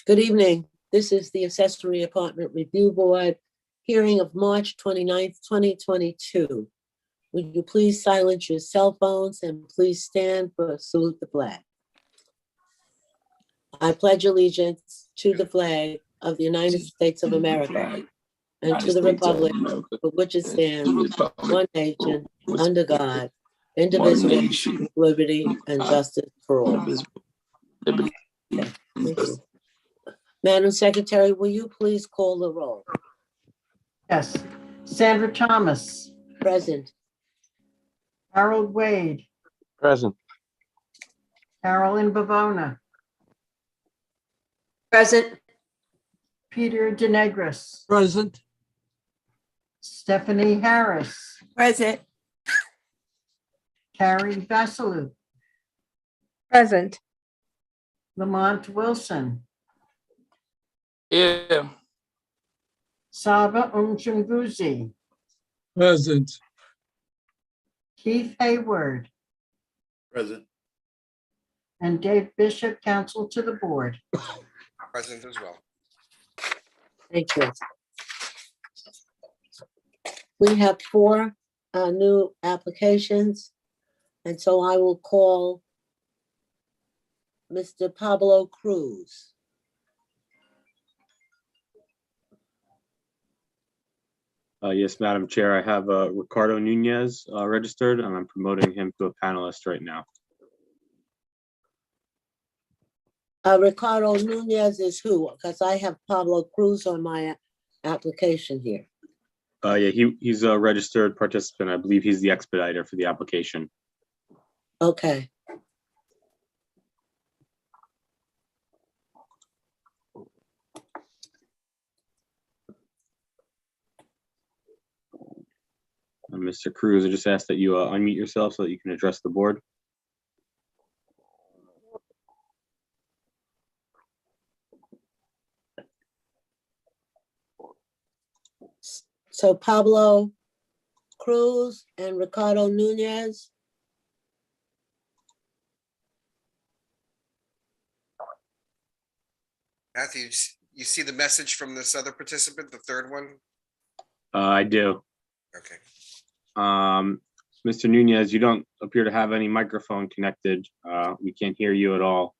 Good evening. This is the Accessory Apartment Review Board hearing of March 29th, 2022. Would you please silence your cell phones and please stand for salute the flag. I pledge allegiance to the flag of the United States of America and to the republic for which it stands, one nation, under God, indivisible, with liberty and justice for all. Okay, thank you. Madam Secretary, will you please call the roll? Yes. Sandra Thomas. Present. Harold Wade. Present. Carolyn Bavona. Present. Peter DeNegris. Present. Stephanie Harris. Present. Carrie Vassalou. Present. Lamont Wilson. Yeah. Saba Umchunguzi. Present. Keith Hayward. Present. And Dave Bishop, counsel to the board. Present as well. Thank you. We have four new applications, and so I will call Mr. Pablo Cruz. Yes, Madam Chair, I have Ricardo Nunez registered, and I'm promoting him to a panelist right now. Ricardo Nunez is who? Because I have Pablo Cruz on my application here. Yeah, he's a registered participant. I believe he's the expediter for the application. Okay. Mr. Cruz, I just ask that you unmute yourself so that you can address the board. So Pablo Cruz and Ricardo Nunez. Matthew, you see the message from this other participant, the third one? I do. Okay. Mr. Nunez, you don't appear to have any microphone connected. We can't hear you at all.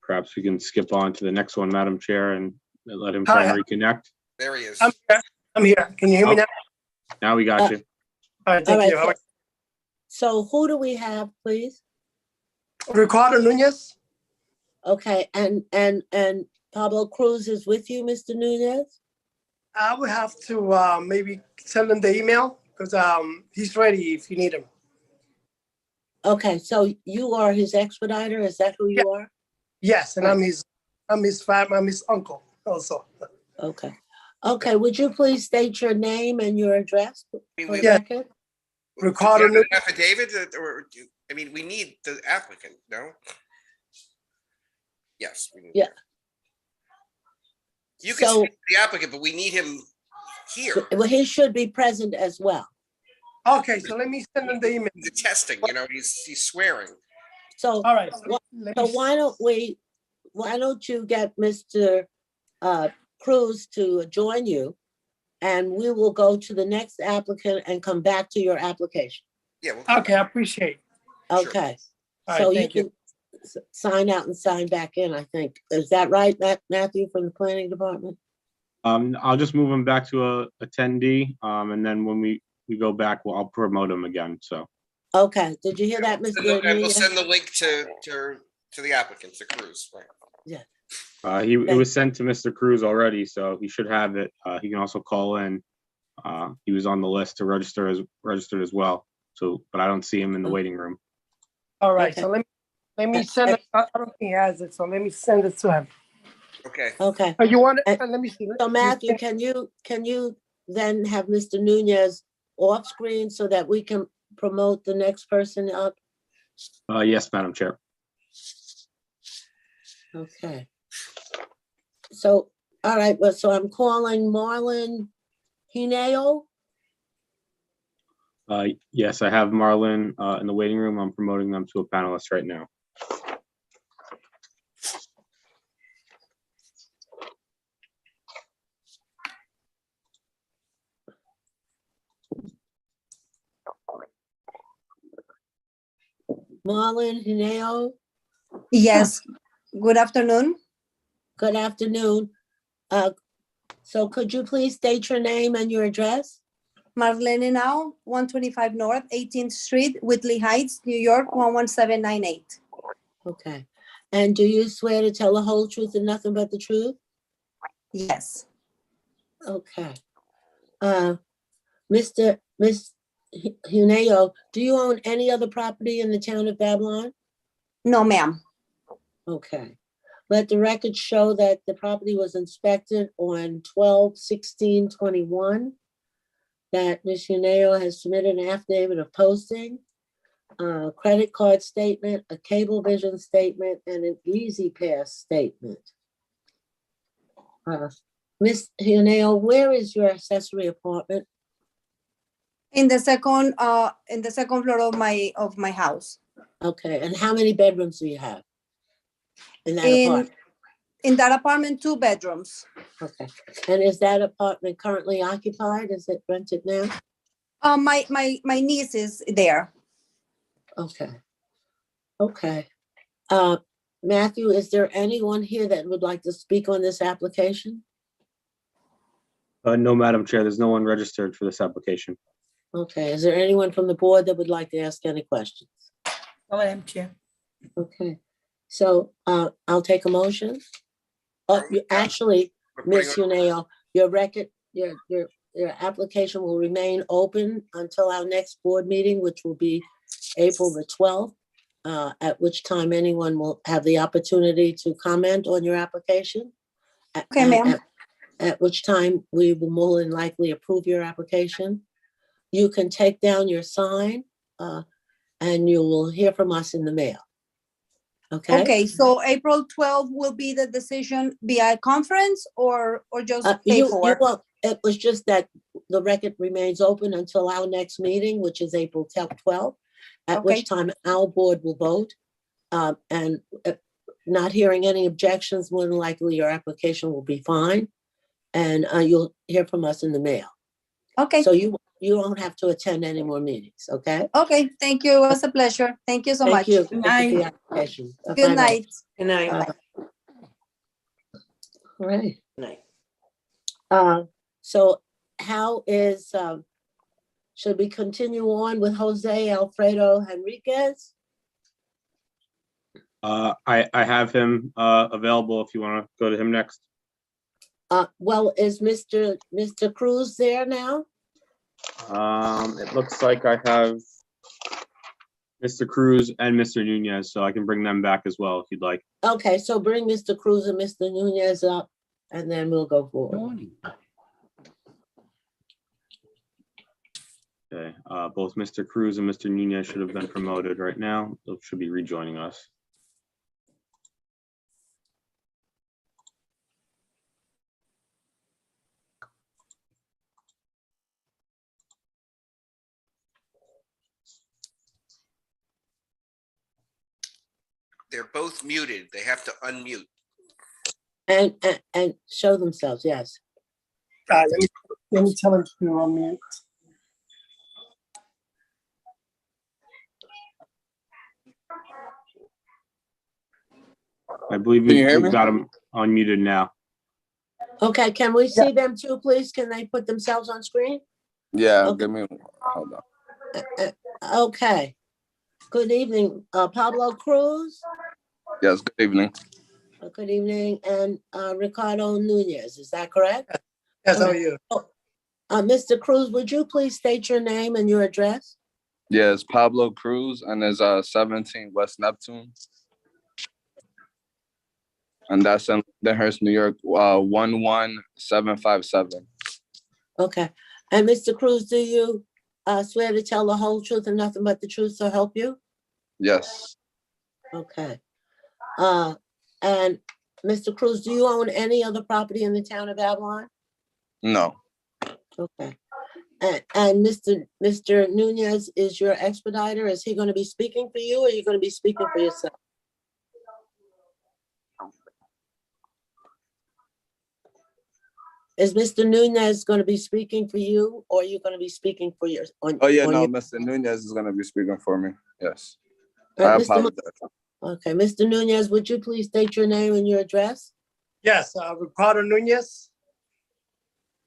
Perhaps we can skip on to the next one, Madam Chair, and let him try and reconnect. There he is. I'm here. Can you hear me now? Now we got you. All right, thank you. So who do we have, please? Ricardo Nunez. Okay, and Pablo Cruz is with you, Mr. Nunez? I will have to maybe send him the email because he's ready if you need him. Okay, so you are his expediter, is that who you are? Yes, and I'm his uncle also. Okay. Okay, would you please state your name and your address for the Yeah. record? Ricardo Do you have Nunez. an affidavit, I mean, we need the applicant, no? Yes. We need. Yeah. You can So- speak to the applicant, but we need him here. Well, he should be present as well. Okay, so let me send him the email. The testing, he's swearing. So, All right. so why don't you get Mr. Cruz to join you? And we will go to the next applicant and come back to your application. Yeah. We'll Okay, I appreciate it. Sure. Okay. All So right, you thank you. can sign out and sign back in, I think. Is that right, Matthew, from the planning department? I'll just move him back to a attendee, and then when we go back, I'll promote him again. So. Okay, did you hear that, Mr. And we'll Nunez? send the link to the applicant, to Cruz, right? It was sent to Mr. Cruz already, so he should have it. He can also call in. He was on the list to registered as well. So, but I don't see him in the waiting room. All right, Okay. so let me send it. I don't think he has it, so let me send it to him. Okay. Okay, Oh, you want it? And- Let me see. so Matthew, can you then have Mr. Nunez off screen so that we can promote the next person up? Yes, Madam Chair. Okay. So, all right, well, so I'm calling Marlon Hineo. Yes, I have Marlon in the waiting room. I'm promoting them to a panelist right now. Marlon Hineo, Yes. Good afternoon. good afternoon. So could you please state your name and your address? Marlene now, 125 North 18th Street, Whitley Heights, New York, 11798. Okay. And do you swear to tell the whole truth and nothing but the truth? Yes. Okay. Miss Huneo, do you own any other property in the town of Babylon? No, ma'am. Okay. Let the record show that the property was inspected on 12/16/21. That Ms. Huneo has submitted an affidavit of posting, a credit card statement, a cable vision statement, and an Easy Pass statement. Ms. Huneo, where is your accessory apartment? In the second floor of my house. Okay, and how many bedrooms do you have in that apartment? In that apartment, 2 bedrooms. Okay, and is that apartment currently occupied? Is it rented now? My niece is there. Okay. Okay. Matthew, is there anyone here that would like to speak on this application? No, Madam Chair, there's no one registered for this application. Okay, is there anyone from the board that would like to ask any questions? No, Madam Chair. Okay, so I'll take a motion. Actually, Ms. Huneo, your record, your application will remain open until our next board meeting, which will be April the 12th, at which time anyone will have the opportunity to comment on your application. Okay, ma'am. At which time we will more than likely approve your application. You can take down your sign and you will hear from us in the mail. Okay? Okay, so April 12th will be the decision via conference or just paperwork? It was just that the record remains open until our next meeting, which is April 12th, at which time our board will vote. And not hearing any objections, more than likely your application will be fine. And you'll hear from us in the mail. Okay. So you won't have to attend any more meetings, okay? Okay, thank you. It was a pleasure. Thank you so much. Thank you. Good Thank you for the night. application. Good Bye-bye. night. Good night. All right. Night. So how is, should we continue on with Jose Alfredo Henriquez? I have him available if you want to go to him next. Well, is Mr. Cruz there now? It looks like I have Mr. Cruz and Mr. Nunez, so I can bring them back as well if you'd like. Okay, so bring Mr. Cruz and Mr. Nunez up, and then we'll go forward. Okay, both Mr. Cruz and Mr. Nunez should have been promoted right now. They should be rejoining us. They're both muted. They have to unmute. And show themselves, yes. Let me tell him to unmute. I believe Can you hear we've me? got them unmuted now. Okay, can we see them too, please? Can they put themselves on screen? Yeah, Okay. give me, hold on. Okay. Good evening, Pablo Cruz. Yes, good evening. Good evening, and Ricardo Nunez, is that correct? Yes, how are you? Mr. Cruz, would you please state your name and your address? Yes, Pablo Cruz, and there's 17 West Neptune. And that's in Lyndhurst, New York, 11757. Okay, and Mr. Cruz, do you swear to tell the whole truth and nothing but the truth to help you? Yes, Okay. And Mr. Cruz, do you own any other property in the town of Avalon? no, Okay. And Mr. Nunez is your expediter. Is he going to be speaking for you, or are you going to be speaking for yourself? Is Mr. Nunez going to be speaking for you, or are you going to be speaking for your? oh yeah, no, Mr. Nunez is gonna be speaking for me, yes. I Mr. Mo- apologize. Okay, Mr. Nunez, would you please state your name and your address? Yes, Ricardo Nunez,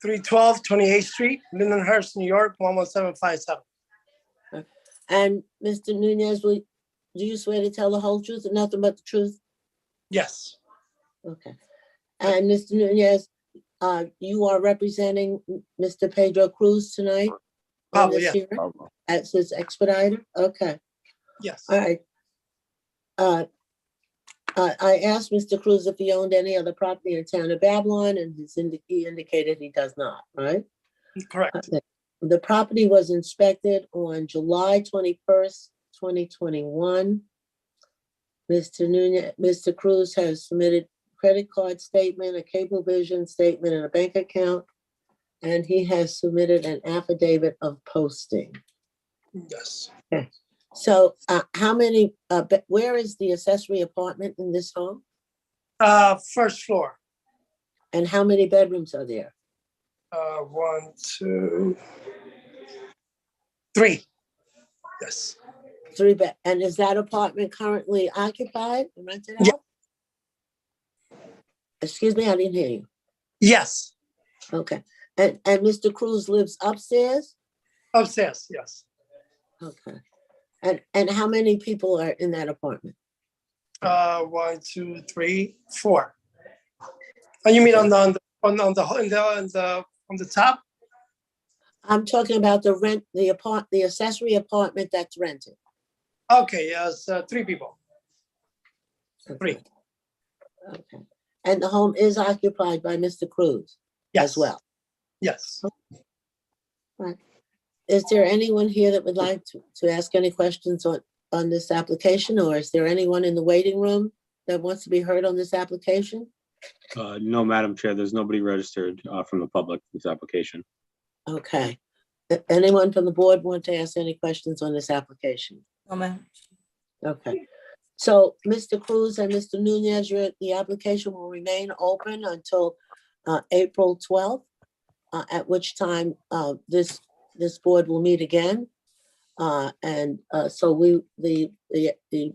312 28th Street, Lindenhurst, New York, 11757. And Mr. Nunez, do you swear to tell the whole truth and nothing but the truth? Yes, Okay. And Mr. Nunez, you are representing Mr. Pedro Cruz tonight on Pablo, this yes. hearing as his expediter? Okay, yes. all right. I asked Mr. Cruz if he owned any other property in the town of Babylon, and he indicated he does not, right? Correct. Okay. The property was inspected on July 21st, 2021. Mr. Cruz has submitted credit card statement, a Cablevision statement, and a bank account, and he has submitted an affidavit of posting. Yes. So how many, where is the accessory apartment in this home? First floor. And how many bedrooms are there? 1, 2, 3. Yes. 3 bed. And is that apartment currently occupied and rented Yeah. out? Excuse me, I didn't hear you. Yes. Okay. And Mr. Cruz lives upstairs? Upstairs. Yes. Okay. And how many people are in that apartment? 1, 2, 3, 4. And you mean on the top? I'm talking about the accessory apartment that's rented. Okay. Yes. 3 people. Okay. 3. Okay. And the home is occupied by Mr. Cruz Yes. as well. Yes. Right. Is there anyone here that would like to ask any questions on this application, or is there anyone in the waiting room that wants to be heard on this application? No, Madam Chair, there's nobody registered from the public for this application. Okay. Anyone from the board want to ask any questions on this application? No, ma'am. Okay. So, Mr. Cruz and Mr. Nunez, the application will remain open until April 12th, at which time this board will meet again. So the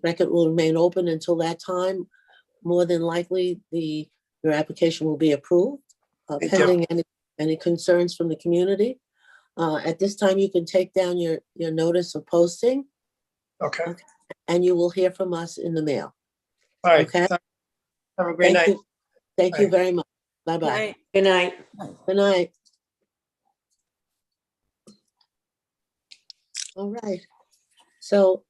record will remain open until that time. More than likely, your application will be approved, Thank you. pending any concerns from the community. At this time, you can take down your notice of posting, Okay. and you will hear from us in the mail. All right. Okay. Have a great Thank night. you. Thank you Bye. very much. Bye-bye. Good night. Good night. All right. So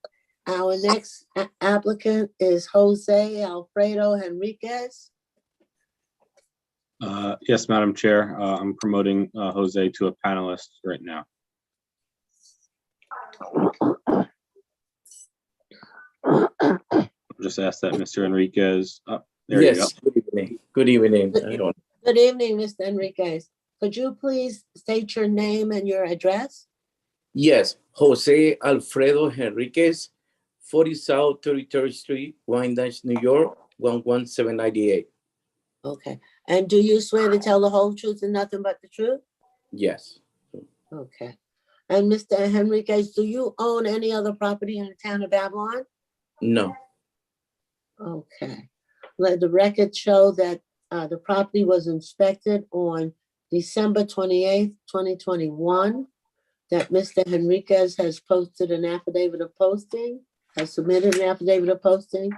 our next applicant is Jose Alfredo Henriquez. Yes, Madam Chair, I'm promoting Jose to a panelist right now. Just ask that Mr. Enriquez, there you go. Yes, good evening. Good evening. everyone. Good evening, Mr. Enriquez. Could you please state your name and your address? Yes, Jose Alfredo Henriquez, 40 South 33rd Street, Wyandotte, New York, 11798. Okay. And do you swear to tell the whole truth and nothing but the truth? Yes. Okay. And Mr. Henriquez, do you own any other property in the town of Babylon? No. Okay. Let the record show that the property was inspected on December 28th, 2021, that Mr. Henriquez has posted an affidavit of posting, has submitted an affidavit of posting.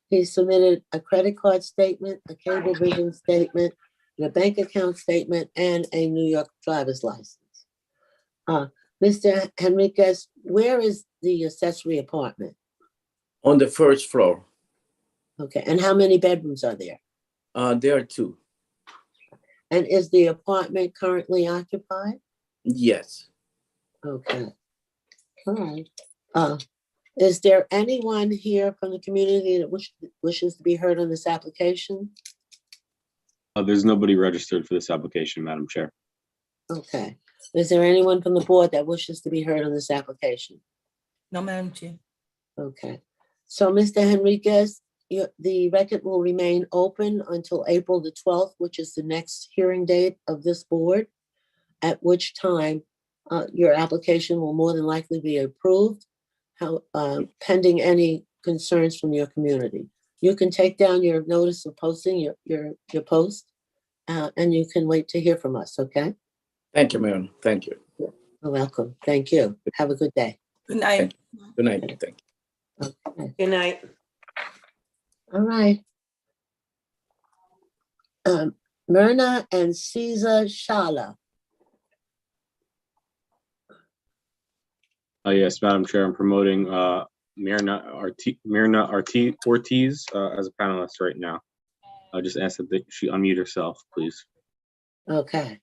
He submitted a credit card statement, a Cablevision statement, and a bank account statement, and a New York driver's license. Mr. Henriquez, where is the accessory apartment? On the first floor. Okay, and how many bedrooms are there? There are 2. And is the apartment currently occupied? Yes. Okay. All right. Is there anyone here from the community that wishes to be heard on this application? There's nobody registered for this application, Madam Chair. Okay. Is there anyone from the board that wishes to be heard on this application? No, Madam Chair. Okay. So, Mr. Henriquez, the record will remain open until April the 12th, which is the next hearing date of this board, at which time your application will more than likely be approved. pending any concerns from your community. You can take down your notice of posting, your post, and you can wait to hear from us, okay? Thank you, Mayor. Thank you. You're welcome. Thank you. Have a good day. Good night. Good night. Thank you. Okay. Good night. All right. Myrna and Caesar Shala. Yes, Madam Chair, I'm promoting Myrna Ortiz as a panelist right now. I'll just ask that she unmute herself, please. Okay.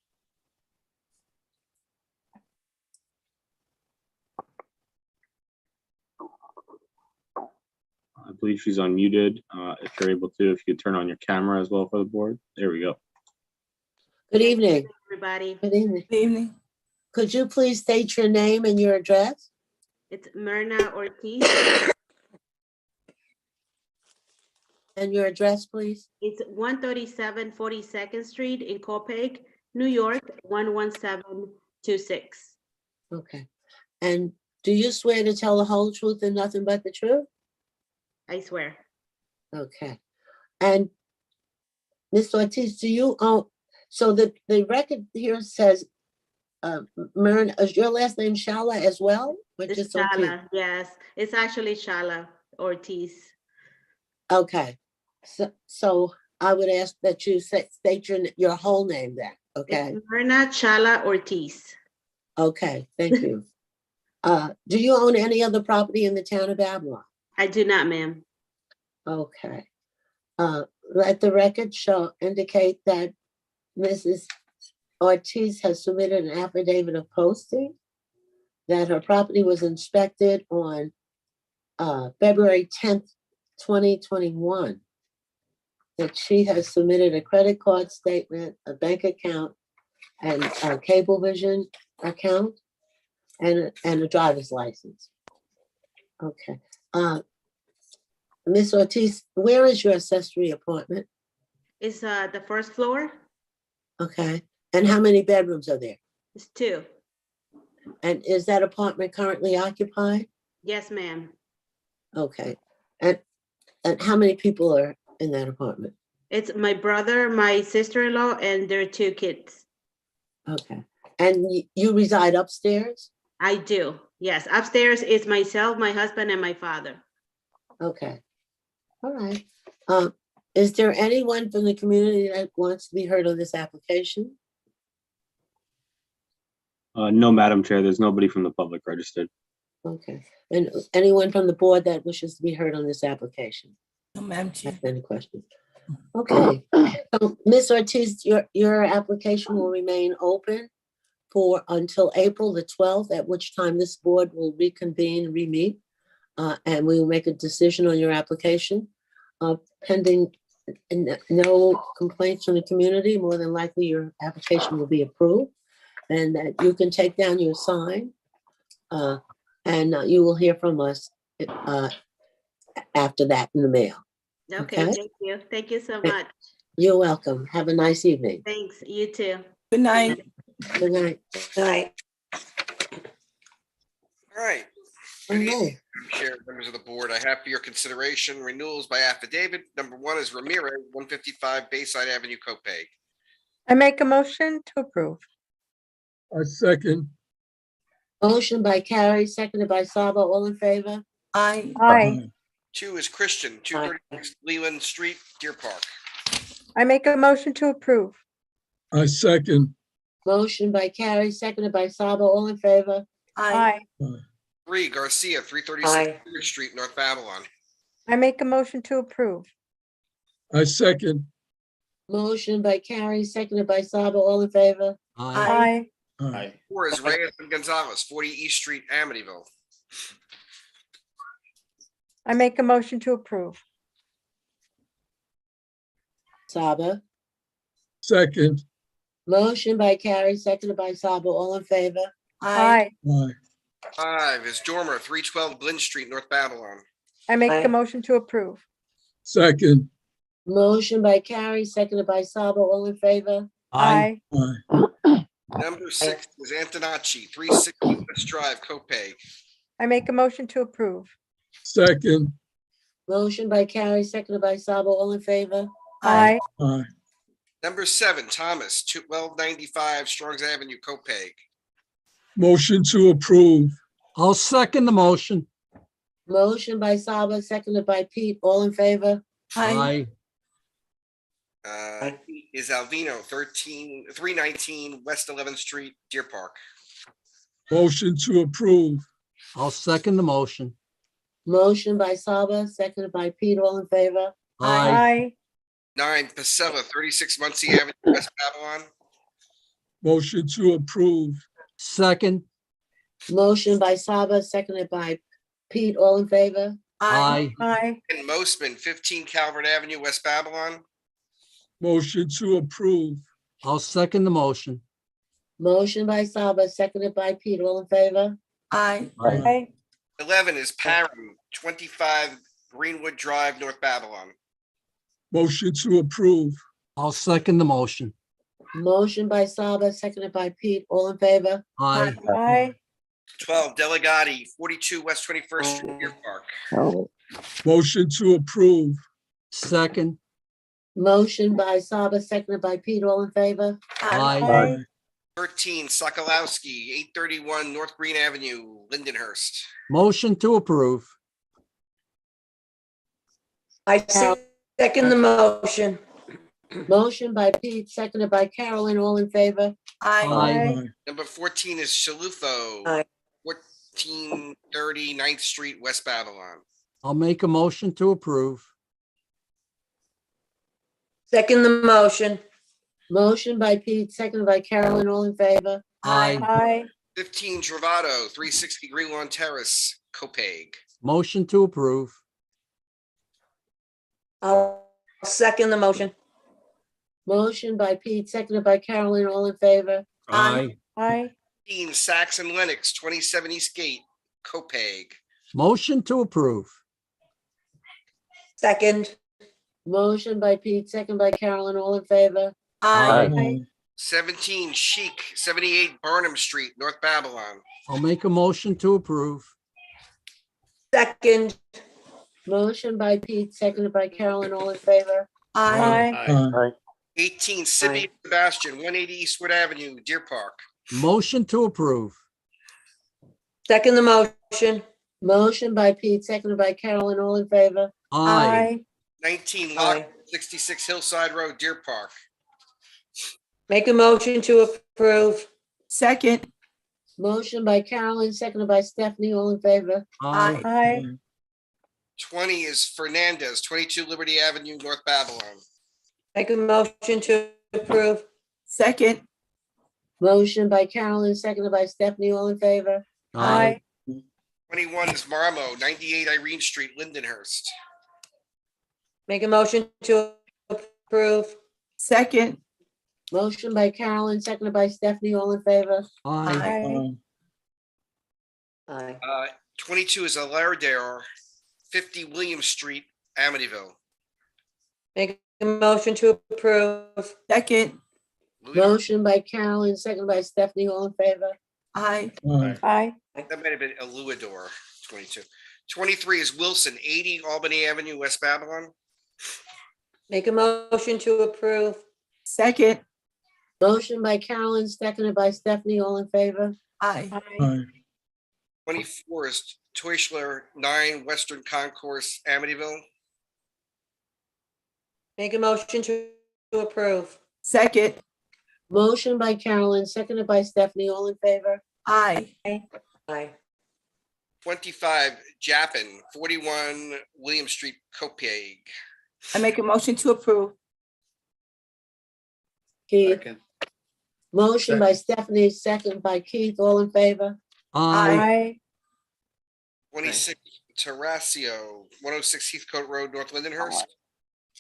I believe she's unmuted. If you're able to, if you could turn on your camera as well for the board. There we go. Good evening. Everybody, Good evening. Good evening. Could you please state your name and your address? it's Myrna Ortiz. And your address, please? It's 137 42nd Street in Copiague, New York, 11726. Okay. And do you swear to tell the whole truth and nothing but the truth? I swear. Okay. And Ms. Ortiz, do you own, so the record here says, Myrna, is your last name Shala as well? Or It's just Ortiz? Shala, yes. It's actually Shala Ortiz. Okay. So I would ask that you state your whole name then, okay? It's Myrna Chala Ortiz. Okay, thank you. Do you own any other property in the town of Babylon? I do not, ma'am. Okay. Let the record show indicate that Mrs. Ortiz has submitted an affidavit of posting that her property was inspected on February 10th, 2021. That she has submitted a credit card statement, a bank account, and a Cablevision account, and a driver's license. Okay. Ms. Ortiz, where is your accessory apartment? It's the first floor. Okay. And how many bedrooms are there? It's 2. And is that apartment currently occupied? Yes, ma'am. Okay. And how many people are in that apartment? It's my brother, my sister-in-law, and their 2 kids. Okay. And you reside upstairs? I do. Yes. Upstairs is myself, my husband, and my father. Okay. All right. Is there anyone from the community that wants to be heard on this application? No, Madam Chair, there's nobody from the public registered. Okay. And anyone from the board that wishes to be heard on this application? No, Madam Chair. Have any questions? Okay. So, Ms. Ortiz, your application will remain open for until April the 12th, at which time this board will reconvene, re-meet, and we will make a decision on your application. Pending no complaints from the community, more than likely your application will be approved, and that you can take down your sign, and you will hear from us after that in the mail. Okay, Okay. thank you. Thank you so much. You're welcome. Have a nice evening. Thanks. You too. Good night. Good night. Night. All right. All Good evening, right. Madam Chair, members of the board. I have for your consideration renewals by affidavit. Number 1 is Ramirez, 155 Bayside Avenue, Copiague. I make a motion to approve. I second. Motion by Carrie, seconded by Saba. All in favor? Aye. Aye. 2 is Christian, 236 Leland Street, Deer Park. I make a motion to approve. I second. Motion by Carrie, seconded by Saba. All in favor? Aye. Aye. 3, Garcia, 336 Third Street, North Babylon. I make a motion to approve. I second. Motion by Carrie, seconded by Saba. All in favor? Aye. Aye. 4 is Reyes and Gonzalez, 40 East Street, Amityville. I make a motion to approve. Saba. Second. Motion by Carrie, seconded by Saba. All in favor? Aye. Aye. 5 is Dormer, 312 Glen Street, North Babylon. I make a motion to approve. Second. Motion by Carrie, seconded by Saba. All in favor? Aye. Aye. Number 6 is Antonacci, 360 West Drive, Copiague. I make a motion to approve. second, Motion by Carrie, seconded by Sabo, all in favor? Aye. aye, Number 7, Thomas, 1295 Strongs Avenue, Copeg. motion to approve, I'll second the motion. Motion by Sabo, seconded by Pete, all in favor? Aye. Is Alvino, 319 West 11th Street, Deer Park. motion to approve, I'll second the motion. Motion by Sabo, seconded by Pete, all in favor? Aye. 9, Pasella, 36 Muncie Avenue, West Babylon. motion to approve, Second. Motion by Sabo, seconded by Pete, all in favor? Aye. Aye. And Mosman, 15 Calvert Avenue, West Babylon. motion to approve, I'll second the motion. Motion by Sabo, seconded by Pete, all in favor? Aye. Aye. 11 is Param, 25 Greenwood Drive, North Babylon. motion to approve, I'll second the motion. Motion by Sabo, seconded by Pete, all in favor? Aye. Aye. 12 Delegati, 42 West 21st Street, Deer Park. motion to approve, Second. Motion by Sabo, seconded by Pete, all in favor? Aye. Aye. 13 Sokolowski, 831 North Green Avenue, Lindenhurst. Motion to approve. I Second the motion. Motion by Pete, seconded by Carolyn, all in favor? Aye. Number 14 is Shalufo, Aye. 1430 9th Street, West Babylon. I'll make a motion to approve. Second the motion. Motion by Pete, seconded by Carolyn, all in favor? Aye. Aye. 15 Travato, 360 Greenlawn Terrace, Copeg. Motion to approve. I'll second the motion. Motion by Pete, seconded by Carolyn, all in favor? Aye. Aye. 15 Saxon Lennox, 27 East Gate, Copeg. Motion to approve. Second. Motion by Pete, seconded by Carolyn, all in favor? Aye. 17 Chic, 78 Barnum Street, North Babylon. I'll make a motion to approve. Second. Motion by Pete, seconded by Carolyn, all in favor? Aye. aye, 18 Sibby Sebastian, 180 Eastwood Avenue, Deer Park. Motion to approve. Second the motion. Motion by Pete, seconded by Carolyn, all in favor? Aye. 19 Lock, 66 Hillside Road, Deer Park. Make a motion to approve. Second. Motion by Carolyn, seconded by Stephanie, all in favor? Aye. Aye. 20 is Fernandez, 22 Liberty Avenue, North Babylon. Make a motion to approve. Second. Motion by Carolyn, seconded by Stephanie, all in favor? Aye. 21 is Marmo, 98 Irene Street, Lindenhurst. Make a motion to approve. Second. Motion by Carolyn, seconded by Stephanie, all in favor? Aye. Aye. Aye. 22 is Alardare, 50 William Street, Amityville. Make a motion to approve. Second. Motion by Carolyn, seconded by Stephanie, all in favor? Aye. aye, Aye. That might have been Aluador, 22. 23 is Wilson, 80 Albany Avenue, West Babylon. Make a motion to approve. Second. Motion by Carolyn, seconded by Stephanie, all in favor? Aye. aye, 24 is Teusler, 9 Western Concourse, Amityville. Make a motion to approve. Second. Motion by Carolyn, seconded by Stephanie, all in favor? Aye. Aye. 25 Japin, 41 William Street, Copeg. I make a motion to approve. Keith. Motion by Stephanie, second by Keith, all in favor? Aye. Aye. 26 Terracio, 106 Heathcote Road, North Lindenhurst.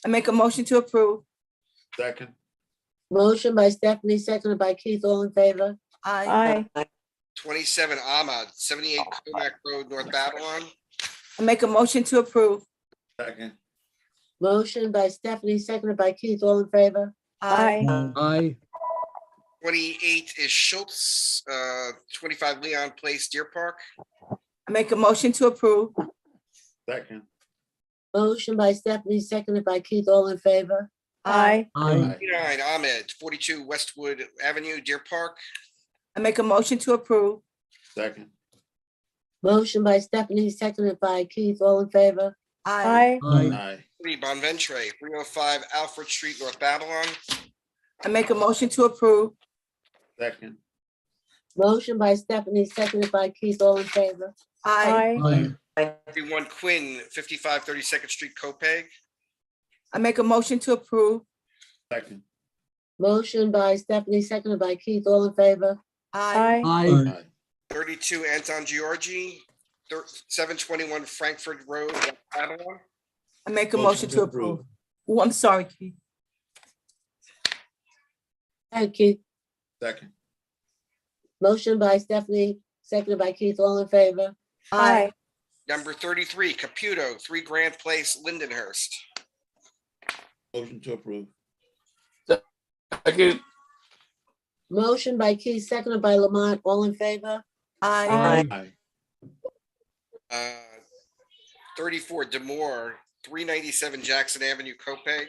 I make a motion to approve. Motion by Stephanie, seconded by Keith, all in favor? Aye. 27 Ahmad, 78 Comac Road, North Babylon. I make a motion to approve. Motion by Stephanie, seconded by Keith, all in favor? Aye. Aye. 28 is Schultz, 25 Leon Place, Deer Park. I make a motion to approve. Second. Motion by Stephanie, seconded by Keith, all in favor? Aye. Aye. 39 Ahmed, 42 Westwood Avenue, Deer Park. I make a motion to approve. Second. Motion by Stephanie, seconded by Keith, all in favor? Aye. Aye. Aye. 3 Bonventre, 305 Alfred Street, North Babylon. I make a motion to approve. Second. Motion by Stephanie, seconded by Keith, all in favor? Aye. Aye. 31 Quinn, 55 32nd Street, Copeg. I make a motion to approve. Second. Motion by Stephanie, seconded by Keith, all in favor? Aye. Aye. Aye. 32 Anton Giorgi, 721 Frankfurt Road, West Babylon. I make a motion to approve. Oh, I'm sorry, Keith. Thank you. Second. Motion by Stephanie, seconded by Keith, all in favor? Aye. Number 33 Caputo, 3 Grand Place, Lindenhurst. Motion to approve. Second. Motion by Keith, seconded by Lamont, all in favor? Aye. Aye. 34 Demore, 397 Jackson Avenue, Copeg.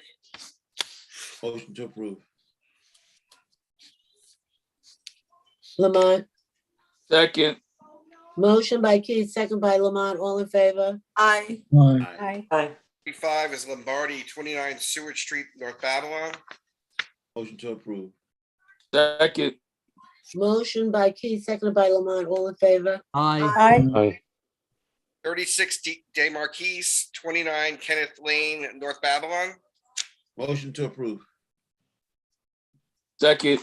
Motion to approve. Lamont. Second. Motion by Keith, second by Lamont, all in favor? Aye. Aye. Aye. 35 is Lombardi, 29 Seward Street, North Babylon. Motion to approve. Second. Motion by Keith, seconded by Lamont, all in favor? Aye. Aye. 36 De Marquise, 29 Kenneth Lane, North Babylon. Motion to approve. Second.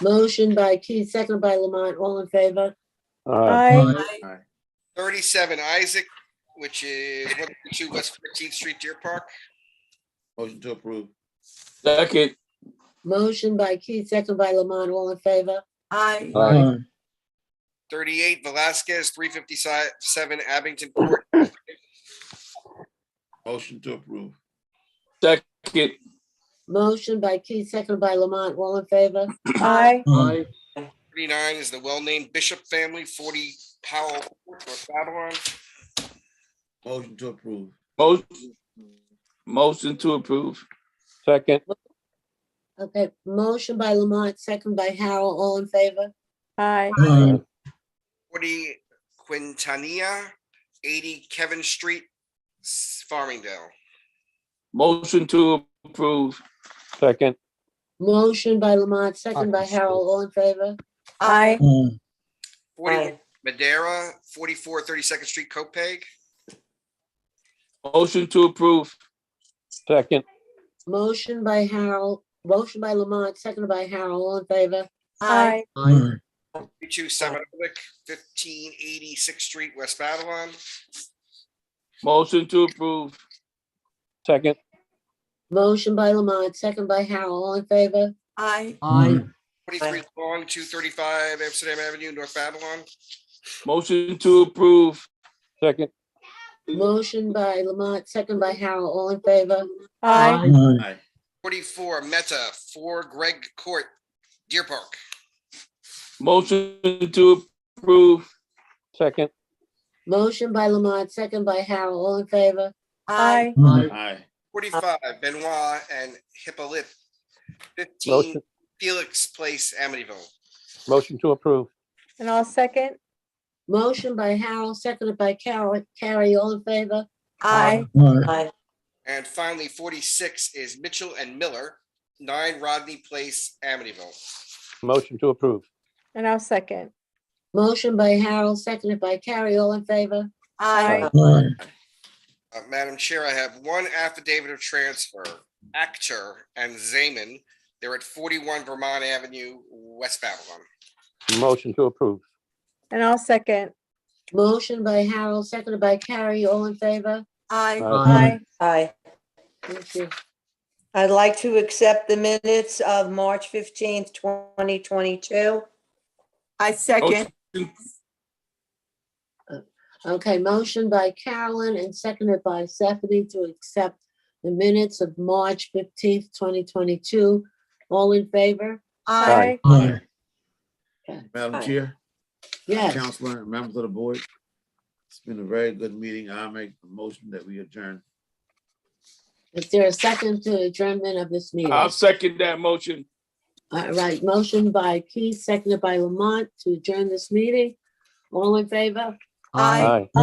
Motion by Keith, seconded by Lamont, all in favor? Aye. Aye. 37 Isaac, which is 132 West 15th Street, Deer Park. Motion to approve. Second. Motion by Keith, seconded by Lamont, all in favor? Aye. Aye. 38 Velasquez, 357 Abington Court. Motion to approve. Second. Motion by Keith, seconded by Lamont, all in favor? Aye. Aye. 39 is the well-named Bishop family, 40 Powell Court, North Babylon. Motion to approve. Motion to approve. Second. Okay, motion by Lamont, second by Harold, all in favor? Aye. 40 Quintanilla, 80 Kevin Street, Farmingdale. Motion to approve. Second. Motion by Lamont, second by Harold, all in favor? Aye. 40 Madera, 44 32nd Street, Copeg. Motion to approve. Second. Motion by Harold, motion by Lamont, seconded by Harold, all in favor? Aye. Aye. 32 Seminovic, 1580 6th Street, West Babylon. Motion to approve. Second. Motion by Lamont, second by Harold, all in favor? Aye. Aye. 43 Long, 235 Amsterdam Avenue, North Babylon. Motion to approve. Second. Motion by Lamont, second by Harold, all in favor? Aye. Aye. 44 Meta, 4 Greg Court, Deer Park. Motion to approve. Second. Motion by Lamont, second by Harold, all in favor? Aye. Aye. 45 Benoit and Hippolyte, 15 Motion. Felix Place, Amityville. Motion to approve. And I'll second. Motion by Harold, seconded by Carrie, all in favor? Aye. And finally, 46 is Mitchell and Miller, 9 Rodney Place, Amityville. Motion to approve. And I'll second. Motion by Harold, seconded by Carrie, all in favor? Aye. Madam Chair, I have one affidavit of transfer, Actor and Zaman. They're at 41 Vermont Avenue, West Babylon. Motion to approve. And I'll second. Motion by Harold, seconded by Carrie, all in favor? Aye. Aye. Thank you. I'd like to accept the minutes of March 15th, 2022. I second. Okay, motion by Carolyn and seconded by Stephanie to accept the minutes of March 15th, 2022. All in favor? Aye. Madam Chair, Yes. Counselor, and members of the board, It's been a very good meeting. I'll make the motion that we adjourn. Is there a second to adjournment of this meeting? I'll second that motion. All right, motion by Keith, seconded by Lamont to adjourn this meeting. All in favor? Aye. Aye.